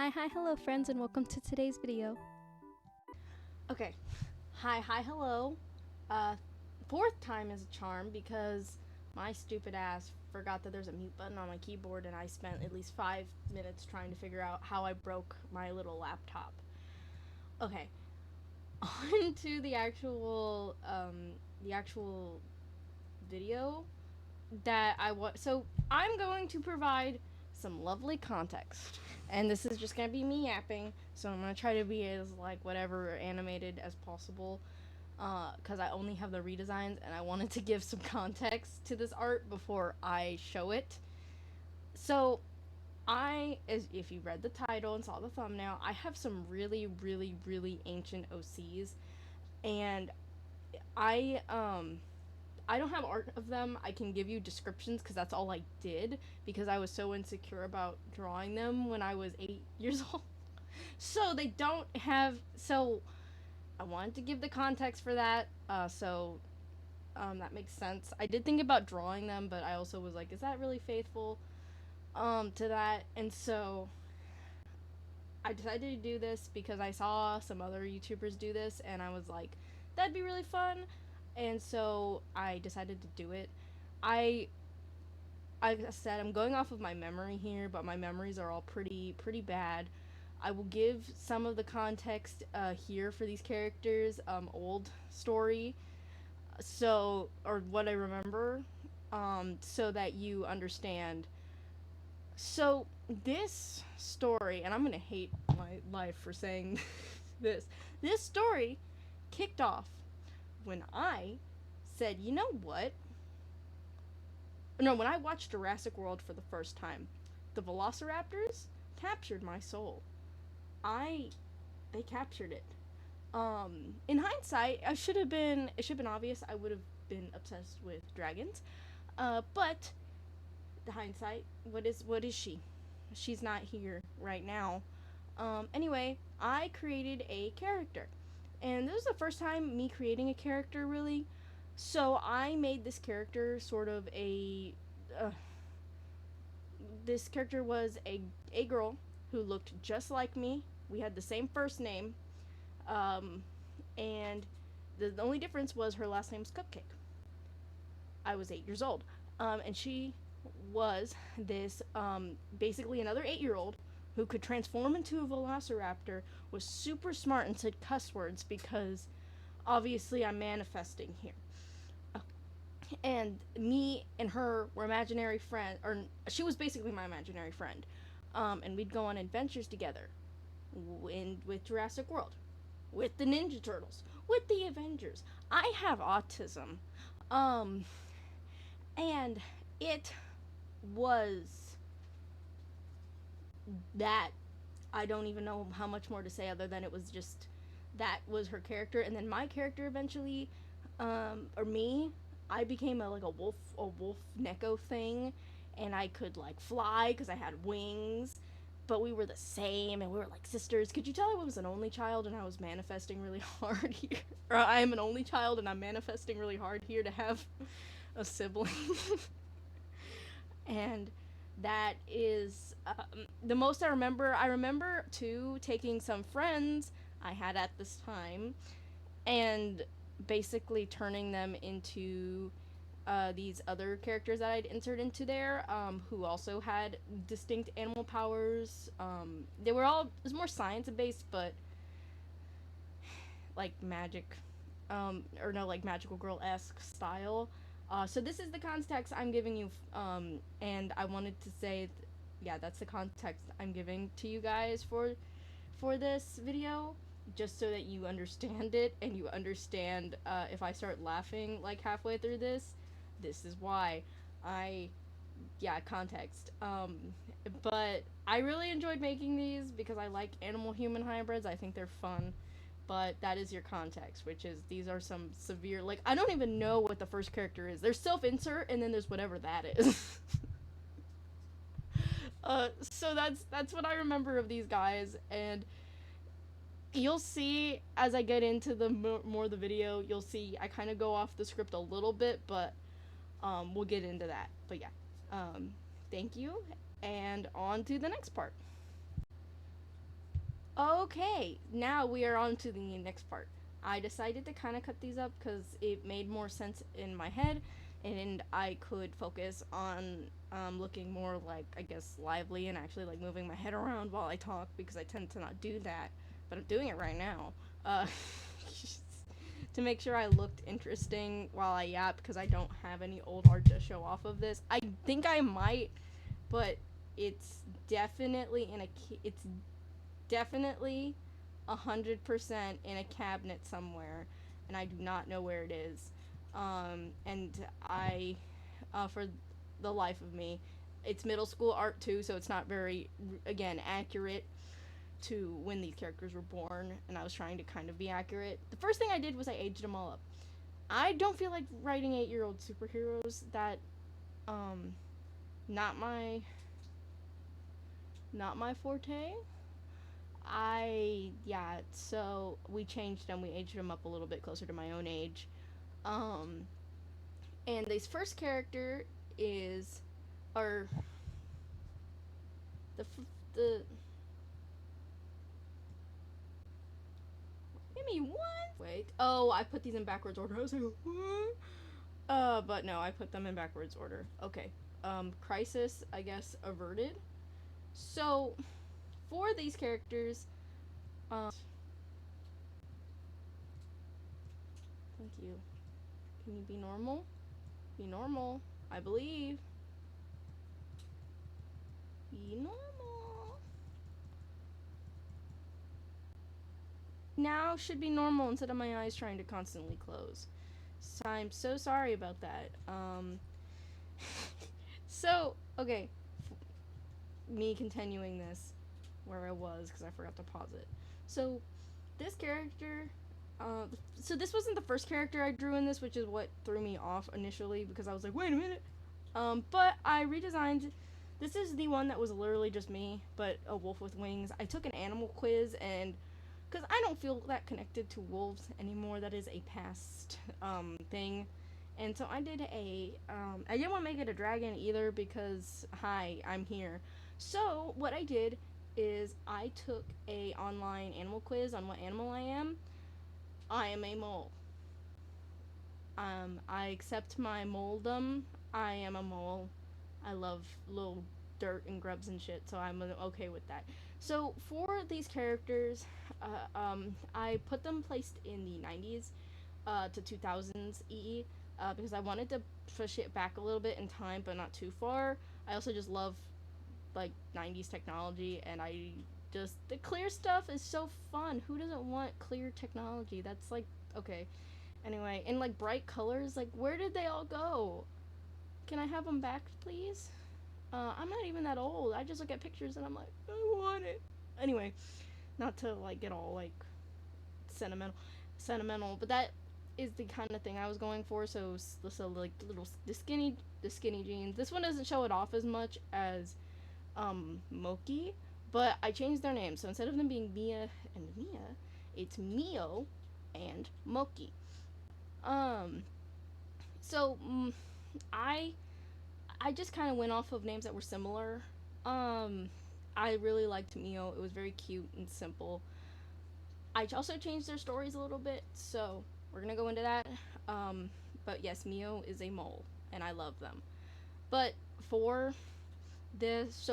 Hello friends, and welcome to today's video. Okay, hello. Uh, Fourth time is a charm because my stupid ass forgot that there's a mute button on my keyboard, and I spent at least 5 minutes trying to figure out how I broke my little laptop. Okay, on to the actual video that I want. So I'm going to provide some lovely context, and this is just gonna be me yapping. So I'm gonna try to be as like whatever animated as possible, because I only have the redesigns, and I wanted to give some context to this art before I show it. So if you read the title and saw the thumbnail, I have some really ancient OCs, and I um I don't have art of them. I can give you descriptions because that's all I did because I was so insecure about drawing them when I was 8 years old. So they don't have. So I wanted to give the context for that. That makes sense. I did think about drawing them, but I also was like, is that really faithful to that? And so I decided to do this because I saw some other YouTubers do this, and I was like, that'd be really fun. And so I decided to do it. I I said I'm going off of my memory here, but my memories are all pretty bad. I will give some of the context here for these characters, old story, or what I remember, so that you understand. So this story, and I'm gonna hate my life for saying this. This story kicked off when I said, you know what? No, when I watched Jurassic World for the first time, the Velociraptors captured my soul. I They captured it. In hindsight, it should have been obvious I would have been obsessed with dragons. But the hindsight, what is she? She's not here right now. Anyway, I created a character. And this was the first time me creating a character, really. So I made this character sort of a this character was a girl who looked just like me. We had the same first name, um, and the only difference was her last name's Cupcake. I was 8 years old, and she was this basically another 8 year old who could transform into a velociraptor, was super smart, and said cuss words because obviously I'm manifesting here. And me and her were imaginary friends, or she was basically my imaginary friend, and we'd go on adventures together with Jurassic World, with the Ninja Turtles, with the Avengers. I have autism, um, and it was that. I don't even know how much more to say other than it was just that was her character, and then my character eventually, or me, I became a wolf Neko thing, and I could like fly because I had wings. But we were the same, and we were like sisters. Could you tell I was an only child and I was manifesting really hard here? Or I am an only child and I'm manifesting really hard here to have a sibling. And that is the most I remember. I remember too taking some friends I had at this time and basically turning them into these other characters that I'd insert into there, who also had distinct animal powers. They were all, it was more science based, but like magic, or no, like magical girl esque style. So this is the context I'm giving you, and I wanted to say, yeah, that's the context I'm giving to you guys for this video, just so that you understand it and you understand if I start laughing like halfway through this is why. I Yeah, context. But I really enjoyed making these because I like animal human hybrids. I think they're fun. But that is your context, which is these are some severe, like, I don't even know what the first character is. There's self insert and then there's whatever that is. So that's what I remember of these guys, and you'll see as I get into the more of the video, you'll see I kind of go off the script a little bit, but we'll get into that. But yeah, thank you, and on to the next part. Okay, now we are on to the next part. I decided to kind of cut these up because it made more sense in my head, and I could focus on looking more like, I guess, lively and actually like moving my head around while I talk because I tend to not do that, but I'm doing it right now. Uh, to make sure I looked interesting while I yap because I don't have any old art to show off of this. I think I might, but it's definitely it's definitely 100% in a cabinet somewhere, and I do not know where it is. And for the life of me, it's middle school art too, so it's not very, again, accurate to when these characters were born, and I was trying to kind of be accurate. The first thing I did was I aged them all up. I don't feel like writing 8-year-old superheroes. That, um, not my, not my forte. So we changed them. We aged them up a little bit closer to my own age. Um, and this first character is, or the give me one. Wait. Oh, I put these in backwards order. I was like, what? But no, I put them in backwards order. Okay. Crisis, I guess, averted. So, for these characters, thank you. Can you be normal? Be normal. I believe. Be normal. Now should be normal instead of my eyes trying to constantly close. So I'm so sorry about that. So, okay. Me continuing this where I was because I forgot to pause it. So, this character. So this wasn't the first character I drew in this, which is what threw me off initially because I was like, wait a minute. But I redesigned. This is the one that was literally just me, but a wolf with wings. I took an animal quiz and because I don't feel that connected to wolves anymore. That is a past thing. And so I did I didn't want to make it a dragon either because, hi, I'm here. So what I did is I took a online animal quiz on what animal I am. I am a mole. I accept my moledom. I am a mole. I love little dirt and grubs and shit, so I'm okay with that. So for these characters, I put them placed in the 90s to 2000s EE because I wanted to push it back a little bit in time, but not too far. I also just love like 90s technology, and I just the clear stuff is so fun. Who doesn't want clear technology? That's like okay. Anyway, in like bright colors, like where did they all go? Can I have them back, please? I'm not even that old. I just look at pictures and I'm like, I want it. Anyway, not to like get all like sentimental, but that is the kind of thing I was going for. So like the skinny jeans. This one doesn't show it off as much as Moki, but I changed their names. So instead of them being Mia and Mia, it's Mio and Moki. Um, so I I just kind of went off of names that were similar. Um, I really liked Mio. It was very cute and simple. I also changed their stories a little bit, so we're gonna go into that. Um, but yes, Mio is a mole, and I love them. But for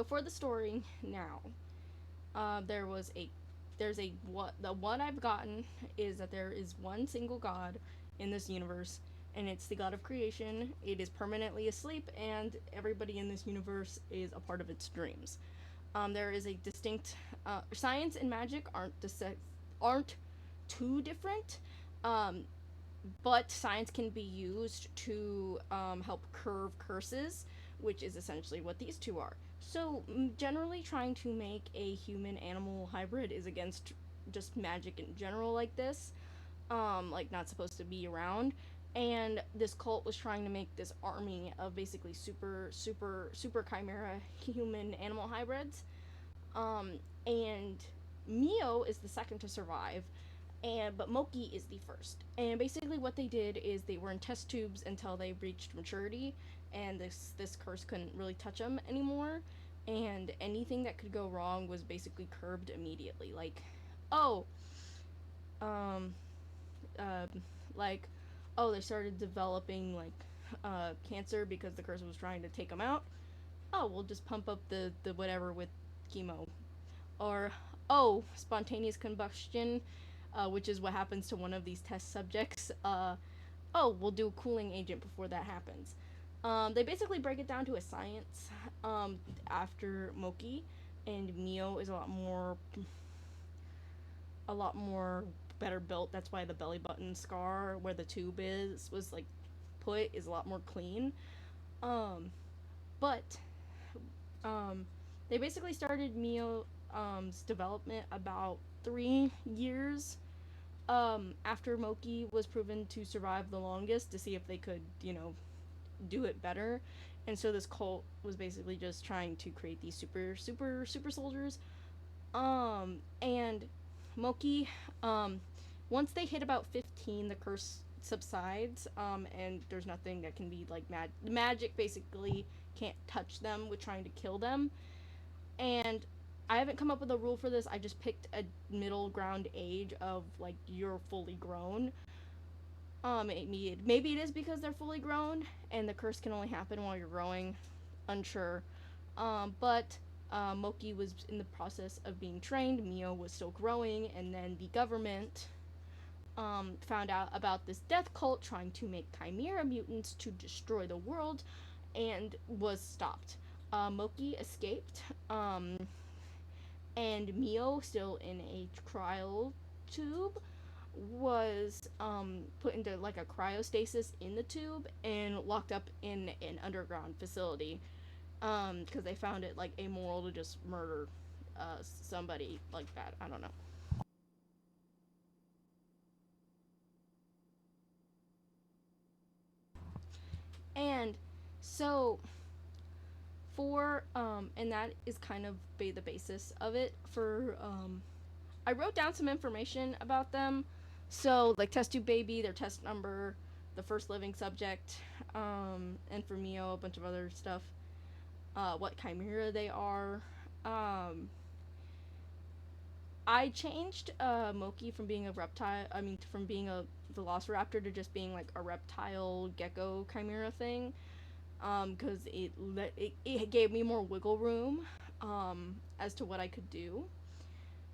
for the story now, there was a there's a what the one I've gotten is that there is one single god in this universe, and it's the god of creation. It is permanently asleep, and everybody in this universe is a part of its dreams. There is a distinct science and magic aren't too different, um, but science can be used to help curve curses, which is essentially what these two are. So, generally, trying to make a human animal hybrid is against just magic in general, like this. Like, not supposed to be around. And this cult was trying to make this army of basically super chimera human animal hybrids. And Mio is the second to survive, but Moki is the first. And basically, what they did is they were in test tubes until they reached maturity, and this curse couldn't really touch them anymore. And anything that could go wrong was basically curbed immediately. Like oh, um, uh, like, oh, they started developing like cancer because the curse was trying to take them out. Oh, we'll just pump up the whatever with chemo. Or, oh, spontaneous combustion, which is what happens to one of these test subjects. Oh, we'll do a cooling agent before that happens. They basically break it down to a science. After Moki, and Mio is a lot more better built. That's why the belly button scar where the tube is was like put is a lot more clean. Um, but um, they basically started Mio's development about 3 years after Moki was proven to survive the longest to see if they could, do it better. And so this cult was basically just trying to create these super soldiers. And Moki, once they hit about 15, the curse subsides, and there's nothing that can be like magic basically can't touch them with trying to kill them. And I haven't come up with a rule for this. I just picked a middle ground age of like you're fully grown. Maybe it is because they're fully grown and the curse can only happen while you're growing. Unsure. But Moki was in the process of being trained. Mio was still growing, and then the government found out about this death cult trying to make chimera mutants to destroy the world, and was stopped. Moki escaped, and Mio, still in a cryo tube, was put into like a cryostasis in the tube and locked up in an underground facility because they found it like amoral to just murder somebody like that. I don't know. And so for and that is kind of the basis of it for I wrote down some information about them. So like test tube baby, their test number, the first living subject, and for Mio a bunch of other stuff. What chimera they are. Um, I changed Moki from being a reptile. I mean, from being a velociraptor to just being like a reptile gecko chimera thing. Because it gave me more wiggle room as to what I could do.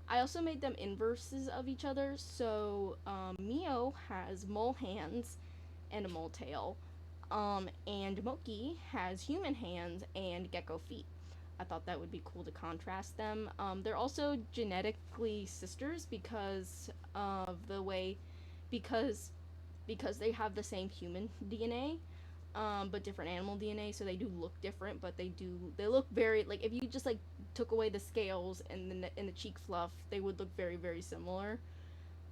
I also made them inverses of each other. So Mio has mole hands and a mole tail, and Moki has human hands and gecko feet. I thought that would be cool to contrast them. They're also genetically sisters because of the way, because because they have the same human DNA, but different animal DNA, so they do look different. But they look very like if you just like took away the scales and the cheek fluff, they would look very similar.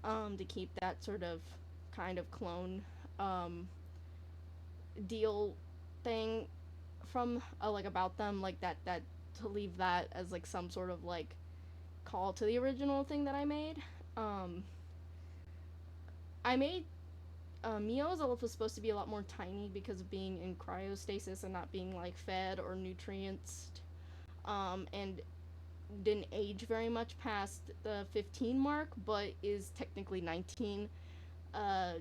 To keep that sort of kind of clone um, deal thing from like about them like that to leave that as like some sort of like call to the original thing that I made. Um, I made Mio's was supposed to be a lot more tiny because of being in cryostasis and not being like fed or nutrients, and didn't age very much past the 15 mark, but is technically 19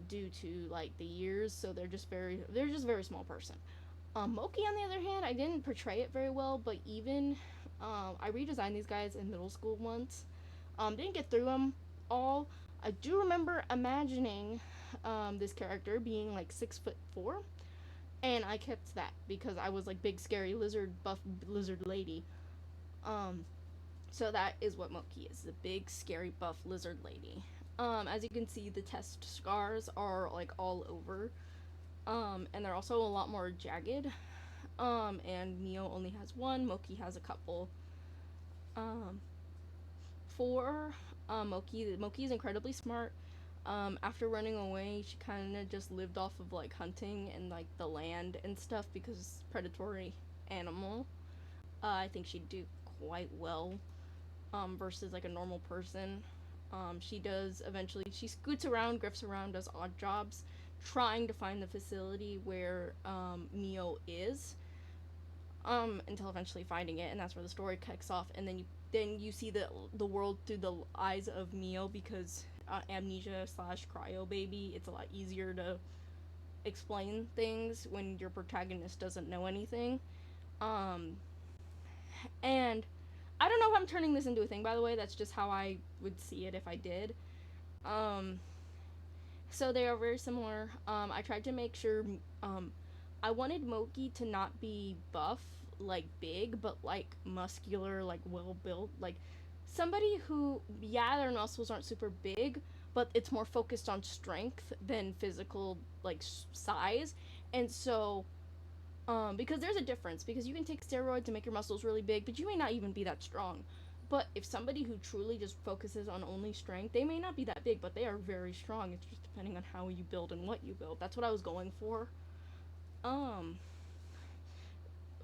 due to like the years. So they're just very small person. Moki, on the other hand, I didn't portray it very well, but even I redesigned these guys in middle school once. Didn't get through them all. I do remember imagining this character being like 6'4", and I kept that because I was like big scary lizard buff lizard lady. Um, so that is what Moki is, the big scary buff lizard lady. As you can see, the test scars are like all over, and they're also a lot more jagged. And Mio only has one. Moki has a couple. Um, for Moki is incredibly smart. After running away, she kind of just lived off of like hunting and like the land and stuff because predatory animal. I think she'd do quite well versus like a normal person. She does eventually. She scoots around, grifts around, does odd jobs, trying to find the facility where Mio is. until eventually finding it, and that's where the story kicks off. And then you see the world through the eyes of Mio, because amnesia slash cryo baby. It's a lot easier to explain things when your protagonist doesn't know anything. Um, and I don't know if I'm turning this into a thing, by the way. That's just how I would see it if I did. Um, so they are very similar. I tried to make sure. I wanted Moki to not be buff, like big, but like muscular, like well built, like somebody who, yeah, their muscles aren't super big, but it's more focused on strength than physical, like size. And so, because there's a difference, because you can take steroids and make your muscles really big, but you may not even be that strong. But if somebody who truly just focuses on only strength, they may not be that big, but they are very strong. It's just depending on how you build and what you build. That's what I was going for. Um,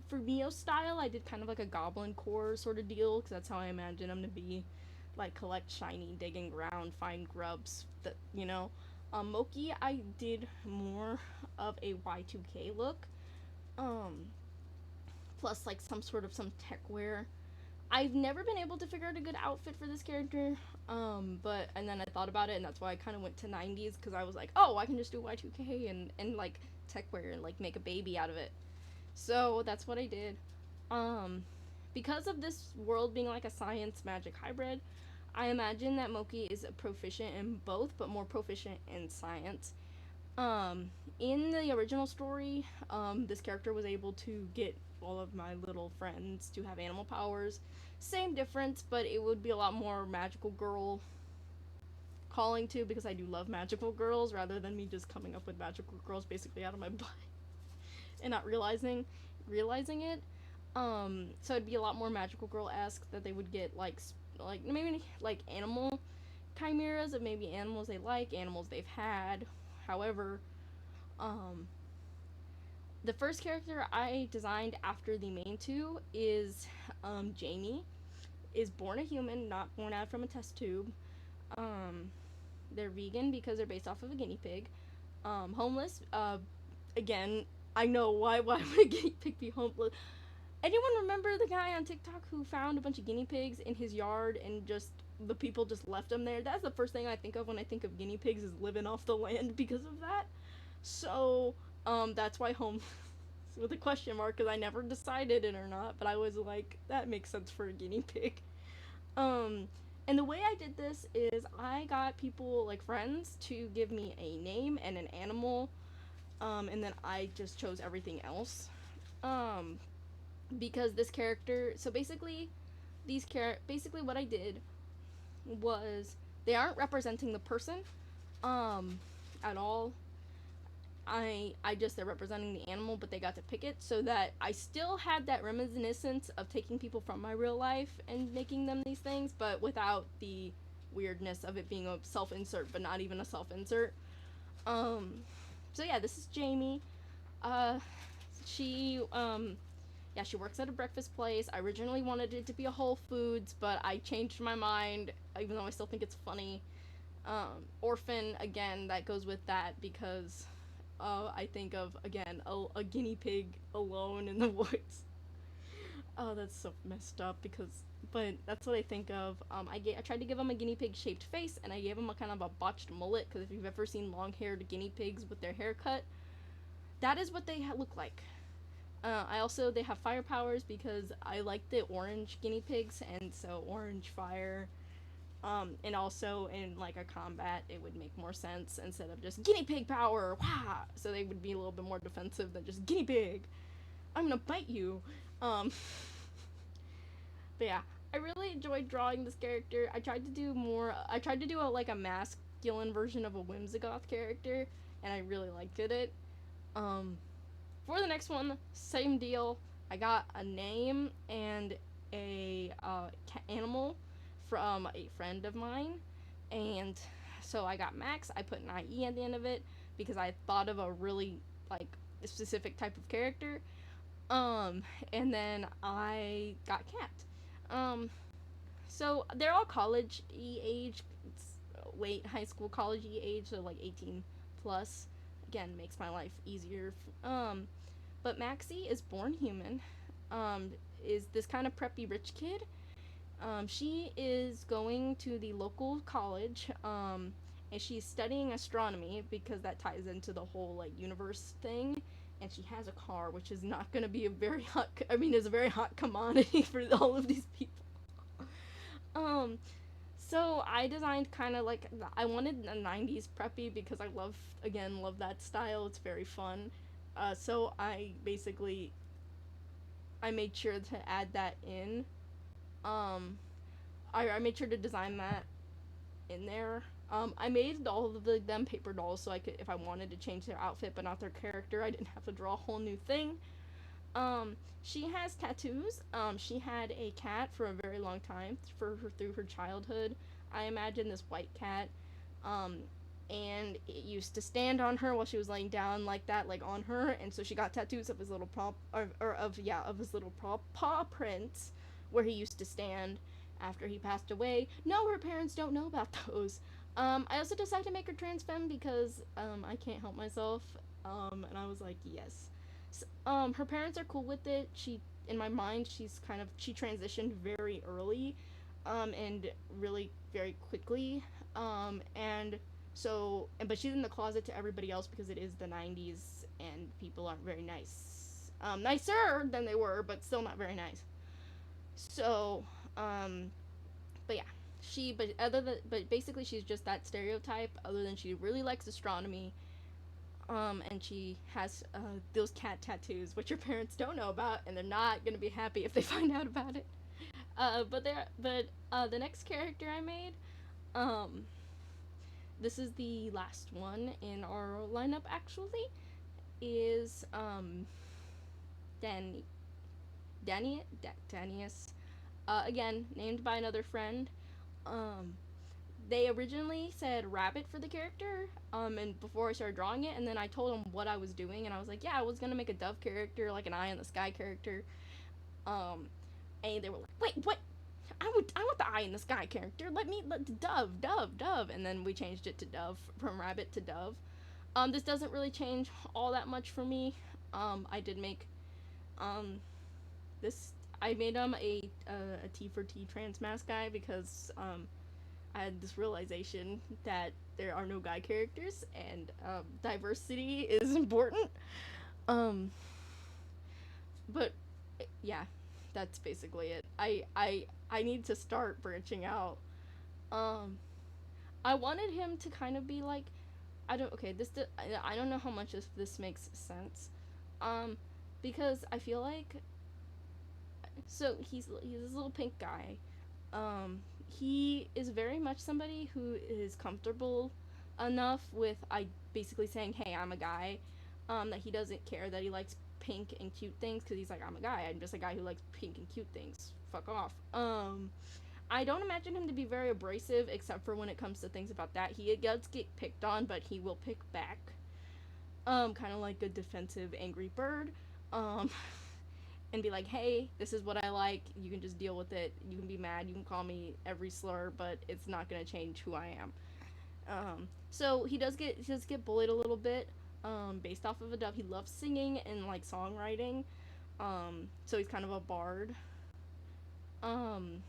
for Mio's style, I did kind of like a goblin core sort of deal, because that's how I imagine him to be. Like, collect shiny, digging ground, find grubs, Moki, I did more of a Y2K look. Um, plus, like, some tech wear. I've never been able to figure out a good outfit for this character. And then I thought about it, and that's why I kind of went to 90s, because I was like, oh, I can just do Y2K and like, tech wear and, like, make a baby out of it. So that's what I did. Um, because of this world being like a science magic hybrid, I imagine that Moki is proficient in both, but more proficient in science. In the original story, this character was able to get all of my little friends to have animal powers. Same difference, but it would be a lot more magical girl calling to, because I do love magical girls, rather than me just coming up with magical girls basically out of my butt and not realizing it. So it'd be a lot more magical girl esque, that they would get like maybe like animal chimeras of maybe animals they like, animals they've had. However, um, the first character I designed after the main two is Jamie. Is born a human, not born out from a test tube. Um, they're vegan because they're based off of a guinea pig. Homeless. Again, I know why would a guinea pig be homeless? Anyone remember the guy on TikTok who found a bunch of guinea pigs in his yard, and just the people just left them there? That's the first thing I think of when I think of guinea pigs, is living off the land because of that. So, that's why home with a question mark, because I never decided it or not, but I was like, that makes sense for a guinea pig. Um, and the way I did this is I got people, like friends, to give me a name and an animal, and then I just chose everything else. Um, because this character, so basically, basically what I did was, they aren't representing the person, um, at all. I just, they're representing the animal, but they got to pick it, so that I still had that reminiscence of taking people from my real life and making them these things, but without the weirdness of it being a self-insert, but not even a self-insert. Um, so yeah, this is Jamie. Uh, she, yeah, she works at a breakfast place. I originally wanted it to be a Whole Foods, but I changed my mind, even though I still think it's funny. Orphan, again, that goes with that, because I think of, again, a guinea pig alone in the woods. Oh, that's so messed up, but that's what I think of. I tried to give him a guinea pig shaped face, and I gave him a kind of a botched mullet, because if you've ever seen long haired guinea pigs with their hair cut, that is what they look like. They have fire powers, because I like the orange guinea pigs, and so orange fire. And also in like a combat, it would make more sense instead of just guinea pig power, wah! So they would be a little bit more defensive than just guinea pig. I'm gonna bite you. Um, but yeah, I really enjoyed drawing this character. I tried to do more. I tried to do a masculine version of a Whimsigoth character, and I really liked it. Um, for the next one, same deal. I got a name and a animal from a friend of mine, and so I got Max. I put an IE at the end of it, because I thought of a really like specific type of character. And then I got Cat. Um, so they're all college age, it's late high school college age, so like 18 plus. Again, makes my life easier. But Maxie is born human. is this kind of preppy rich kid. She is going to the local college, and she's studying astronomy because that ties into the whole like universe thing. And she has a car, which is not going to be a very hot. I mean, is a very hot commodity for all of these people. Um, so I designed kind of like I wanted a '90s preppy because I love that style. It's very fun. So I made sure to add that in. Um, I made sure to design that in there. I made all of them paper dolls so I could, if I wanted to change their outfit but not their character, I didn't have to draw a whole new thing. She has tattoos. She had a cat for a very long time through her childhood. I imagine this white cat. Um, and it used to stand on her while she was laying down like that, like on her, and so she got tattoos of his little of his little paw prints where he used to stand after he passed away. No, her parents don't know about those. I also decided to make her trans femme because I can't help myself. And I was like, yes. Her parents are cool with it. In my mind, she transitioned very early, and really very quickly. And so, but she's in the closet to everybody else because it is the '90s and people aren't very nice. Nicer than they were, but still not very nice. So, but yeah, but basically she's just that stereotype. Other than she really likes astronomy, and she has those cat tattoos, which her parents don't know about, and they're not gonna be happy if they find out about it. The next character I made, um, this is the last one in our lineup actually, is Dan Danius. Again, named by another friend. Um, they originally said rabbit for the character, and before I started drawing it, and then I told them what I was doing, and I was like, yeah, I was gonna make a dove character, like an eye in the sky character. Um, and they were like, wait, what? I want the eye in the sky character. Let the dove, and then we changed it to dove from rabbit to dove. This doesn't really change all that much for me. I did make um this. I made him a T for T trans mask guy because I had this realization that there are no guy characters and diversity is important. Um, but yeah, that's basically it. I need to start branching out. Um, I wanted him to kind of be like, I don't okay I don't know how much this makes sense. Um, because I feel like so he's this little pink guy. He is very much somebody who is comfortable enough with I basically saying, "Hey, I'm a guy," that he doesn't care that he likes pink and cute things because he's like, "I'm a guy. I'm just a guy who likes pink and cute things. Fuck off." I don't imagine him to be very abrasive, except for when it comes to things about that. He does get picked on, but he will pick back. Kind of like a defensive, angry bird. Um, and be like, hey, this is what I like. You can just deal with it. You can be mad. You can call me every slur, but it's not gonna change who I am. So he does get bullied a little bit. Based off of a dove. He loves singing and like songwriting. So he's kind of a bard. Um,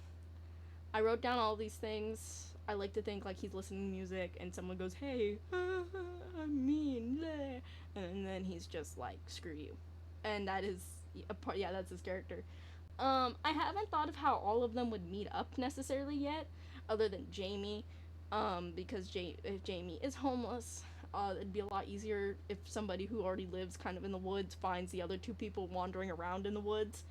I wrote down all these things. I like to think like he's listening to music and someone goes, hey, I'm mean, bleh. And then he's just like, screw you. And that is that's his character. I haven't thought of how all of them would meet up necessarily yet, other than Jamie, because if Jamie is homeless, it'd be a lot easier if somebody who already lives kind of in the woods finds the other two people wandering around in the woods.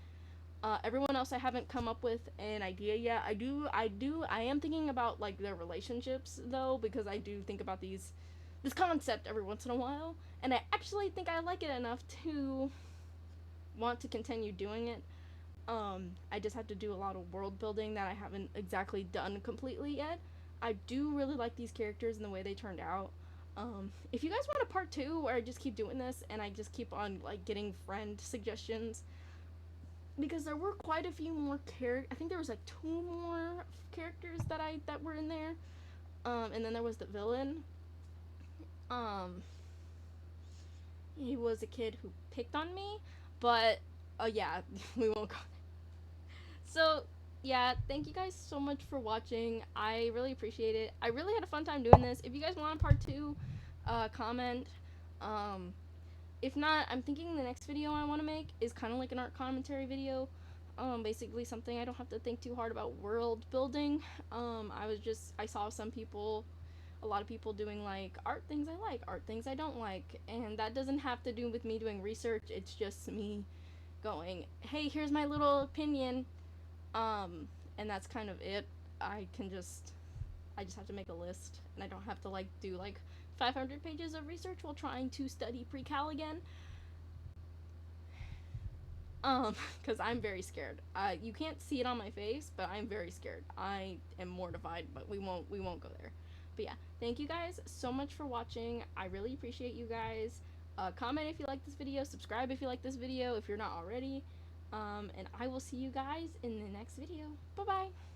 Everyone else I haven't come up with an idea yet. I am thinking about like their relationships though, because I do think about this concept every once in a while, and I actually think I like it enough to want to continue doing it. I just have to do a lot of world building that I haven't exactly done completely yet. I do really like these characters and the way they turned out. If you guys want a part 2 where I just keep doing this and I just keep on like getting friend suggestions, because there were quite a few more I think there was like 2 more characters that were in there. And then there was the villain. Um, he was a kid who picked on me, but Oh yeah, we won't go. So yeah, thank you guys so much for watching. I really appreciate it. I really had a fun time doing this. If you guys want a part 2, comment. Um, if not, I'm thinking the next video I want to make is kind of like an art commentary video. Basically something I don't have to think too hard about world building. I saw some people, a lot of people doing like art things I like, art things I don't like, and that doesn't have to do with me doing research. It's just me going, hey, here's my little opinion. Um, and that's kind of it. I just have to make a list, and I don't have to like do like 500 pages of research while trying to study pre-cal again. Because I'm very scared. You can't see it on my face, but I'm very scared. I am mortified, but we won't go there. But yeah, thank you guys so much for watching. I really appreciate you guys. Comment if you like this video, subscribe if you like this video, if you're not already. And I will see you guys in the next video. Bye bye.